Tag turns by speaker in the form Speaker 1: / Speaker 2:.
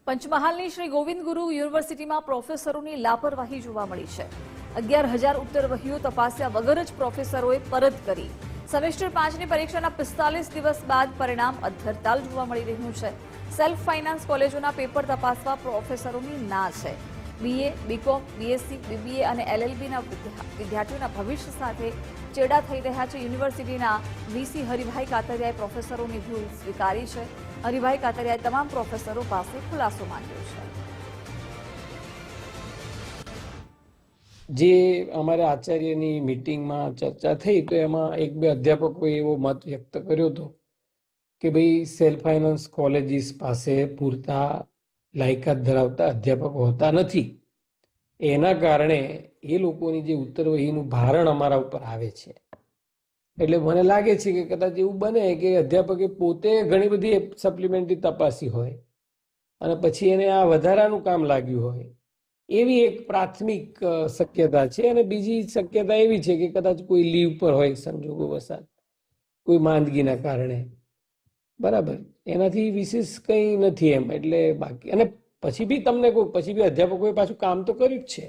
Speaker 1: પંચમહાલની શ્રી ગોવિંદ ગુરુ યુનિવર્સિટીમાં પ્રોફેસરોની લાપરવાહી જોવા મળી છે। 11,000 ઉત્તરવહીઓ તપાસ્યા વગર જ પ્રોફેસરોએ પરત કરી। સેમેસ્ટર 5ની પરીક્ષાના 45 દિવસ બાદ પરિણામ અધ્ધરતાલ જોવા મળી રહ્યું છે। સેલ્ફ ફાઇનાન્સ કોલેજોના પેપર તપાસવા પ્રોફેસરોની ના છે। બીએ, બીકોમ, બીએસસી, બીબીએ અને એલએલબીના વિદ્યાર્થીઓના ભવિષ્ય સાથે ચેડા થઈ રહ્યા છે। યુનિવર્સિટીના વીસી હરિભાઈ કાતરિયાએ પ્રોફેસરોની ભૂલ સ્વીકારી છે। હરિભાઈ કાતરિયાએ તમામ પ્રોફેસરો પાસે ખુલાસો માંગ્યો છે।
Speaker 2: જે અમારા આચાર્યની મીટિંગમાં ચર્ચા થઈ તો એમાં એક બે અધ્યાપકોએ એવો મત વ્યક્ત કર્યો હતો કે ભાઈ સેલ્ફ ફાઇનાન્સ કોલેજીસ પાસે પૂરતા લાયકાત ધરાવતા અધ્યાપકો હોતા નથી। એના કારણે એ લોકોની જે ઉત્તરવહીનું ભારણ અમારા ઉપર આવે છે। એટલે મને લાગે છે કે કદાચ એવું બને કે અધ્યાપકે પોતે ઘણી બધી સપ્લિમેન્ટરી તપાસી હોય અને પછી એને આ વધારાનું કામ લાગ્યું હોય એવી એક પ્રાથમિક શક્યતા છે। અને બીજી શક્યતા એવી છે કે કદાચ કોઈ લીવ પર હોય સંજોગો વસાત, કોઈ માંદગીના કારણે, બરાબર, એનાથી વિશેષ કંઈ નથી એમ। એટલે બાકી અને પછી બી તમને કહું, પછી બી અધ્યાપકોએ પાછું કામ તો કર્યું જ છે।